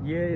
یہ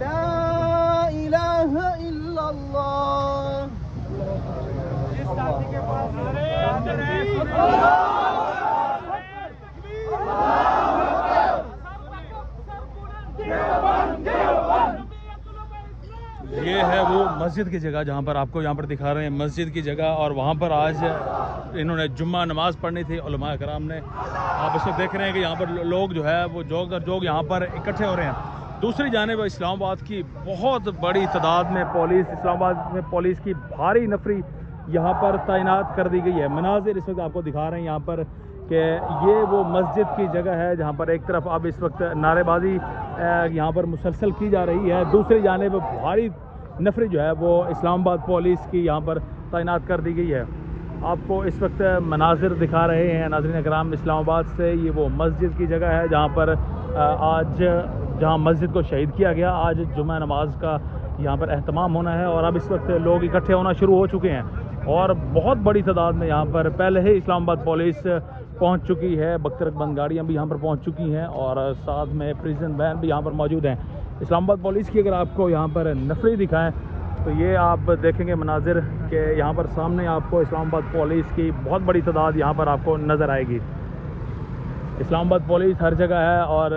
لا یہ ہے وہ مسجد کی جگہ جہاں پر آپ کو یہاں پر دکھا رہے ہیں مسجد کی جگہ، اور وہاں پر آج انہوں نے جمعہ نماز پڑھنی تھی علماء کرام نے۔ آپ اس وقت دیکھ رہے ہیں کہ یہاں پر لوگ جو ہے وہ جوگ در جوگ یہاں پر اکٹھے ہو رہے ہیں۔ دوسری جانب اسلام آباد کی بہت بڑی تعداد میں پولیس، اسلام آباد میں پولیس کی بھاری نفری یہاں پر تعینات کر دی گئی ہے۔ مناظر اس وقت آپ کو دکھا رہے ہیں یہاں پر کہ یہ وہ مسجد کی جگہ ہے جہاں پر ایک طرف اب اس وقت نعرے بازی یہاں پر مسلسل کی جا رہی ہے، دوسری جانب بھاری نفری جو ہے وہ اسلام آباد پولیس کی یہاں پر تعینات کر دی گئی ہے۔ آپ کو اس وقت مناظر دکھا رہے ہیں ناظرین اکرام اسلام آباد سے۔ یہ وہ مسجد کی جگہ ہے جہاں پر آج جہاں مسجد کو شہید کیا گیا، آج جمعہ نماز کا یہاں پر اہتمام ہونا ہے، اور اب اس وقت لوگ اکٹھے ہونا شروع ہو چکے ہیں، اور بہت بڑی تعداد میں یہاں پر پہلے ہی اسلام آباد پولیس پہنچ چکی ہے، بخترک بند گاڑیاں بھی یہاں پر پہنچ چکی ہیں، اور ساتھ میں پریزن وین بھی یہاں پر موجود ہیں۔ اسلام آباد پولیس کی اگر آپ کو یہاں پر نفری دکھائیں تو یہ آپ دیکھیں گے مناظر کہ یہاں پر سامنے آپ کو اسلام آباد پولیس کی بہت بڑی تعداد یہاں پر آپ کو نظر آئے گی۔ اسلام آباد پولیس ہر جگہ ہے، اور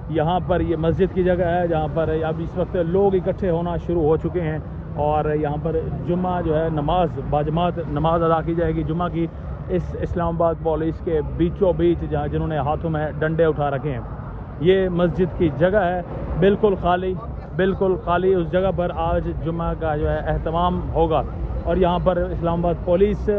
یہاں پر یہ مسجد کی جگہ ہے جہاں پر اب اس وقت لوگ اکٹھے ہونا شروع ہو چکے ہیں، اور یہاں پر جمعہ جو ہے نماز باجماعت نماز ادا کی جائے گی جمعہ کی، اس اسلام آباد پولیس کے بیچوں بیچ جنہوں نے ہاتھوں میں ڈنڈے اٹھا رکھے ہیں۔ یہ مسجد کی جگہ ہے بالکل خالی، اس جگہ پر آج جمعہ کا جو ہے اہتمام ہوگا، اور یہاں پر اسلام آباد پولیس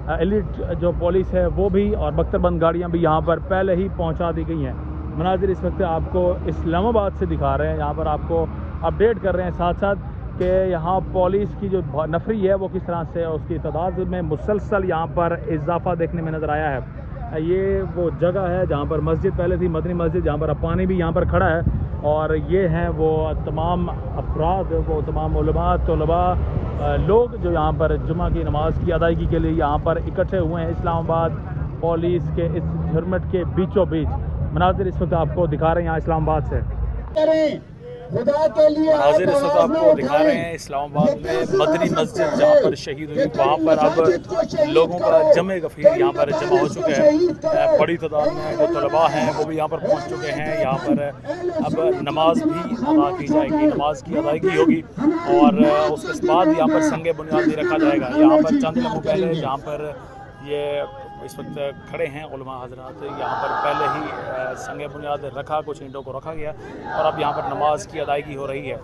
ایلیٹ جو پولیس ہے وہ بھی، اور بختر بند گاڑیاں بھی یہاں پر پہلے ہی پہنچا دی گئی ہیں۔ مناظر اس وقت آپ کو اسلام آباد سے دکھا رہے ہیں، یہاں پر آپ کو اپڈیٹ کر رہے ہیں ساتھ ساتھ کہ یہاں پولیس کی جو نفری ہے وہ کس طرح سے اس کی تعداد میں مسلسل یہاں پر اضافہ دیکھنے میں نظر آیا ہے۔ یہ وہ جگہ ہے جہاں پر مسجد پہلے تھی، مدنی مسجد، جہاں پر اب پانی بھی یہاں پر کھڑا ہے، اور یہ ہیں وہ تمام افراد، وہ تمام علماء طلباء لوگ جو یہاں پر جمعہ کی نماز کی ادائیگی کے لیے یہاں پر اکٹھے ہوئے ہیں اسلام آباد پولیس کے اس جھرمٹ کے بیچوں بیچ۔ مناظر اس وقت آپ کو دکھا رہے ہیں یہاں اسلام آباد سے۔ مناظر اس وقت آپ کو دکھا رہے ہیں اسلام آباد میں مدنی مسجد جہاں پر شہید ہوئی، وہاں پر اب لوگوں کا جمع غفیر یہاں پر جمع ہو چکے ہیں، بڑی تعداد میں جو طلباء ہیں وہ بھی یہاں پر پہنچ چکے ہیں۔ یہاں پر اب نماز بھی ادا کی جائے گی، نماز کی ادائیگی ہوگی، اور اس کے بعد یہاں پر سنگ بنیاد بھی رکھا جائے گا۔ یہاں پر چند لمحوں پہلے جہاں پر یہ اس وقت کھڑے ہیں علماء حضرات، یہاں پر پہلے ہی سنگ بنیاد رکھا، کچھ اینٹوں کو رکھا گیا، اور اب یہاں پر نماز کی ادائیگی ہو رہی ہے۔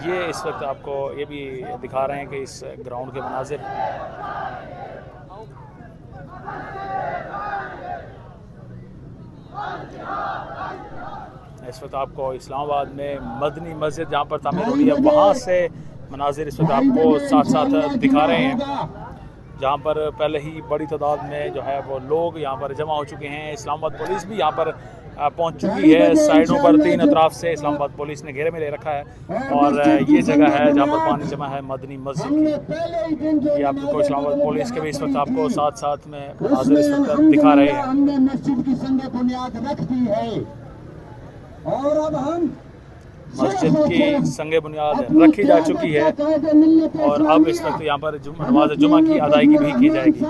یہ اس وقت آپ کو یہ بھی دکھا رہے ہیں کہ اس گراؤنڈ کے مناظر۔ اس وقت آپ کو اسلام آباد میں مدنی مسجد جہاں پر تعمیر ہو رہی ہے وہاں سے مناظر اس وقت آپ کو ساتھ ساتھ دکھا رہے ہیں، جہاں پر پہلے ہی بڑی تعداد میں جو ہے وہ لوگ یہاں پر جمع ہو چکے ہیں۔ اسلام آباد پولیس بھی یہاں پر پہنچ چکی ہے، سائڈوں پر تین اطراف سے اسلام آباد پولیس نے گھیرے میں لے رکھا ہے، اور یہ جگہ ہے جہاں پر پانی جمع ہے مدنی مسجد کی۔ یہ آپ کو اسلام آباد پولیس کے بھی اس وقت آپ کو ساتھ ساتھ میں مناظر اس وقت دکھا رہے ہیں۔ ہم نے مسجد کی سنگ بنیاد رکھ دی ہے، اور اب ہم مسجد کی سنگ بنیاد رکھی جا چکی ہے، اور اب اس وقت یہاں پر نماز جمعہ کی ادائیگی بھی کی جائے گی۔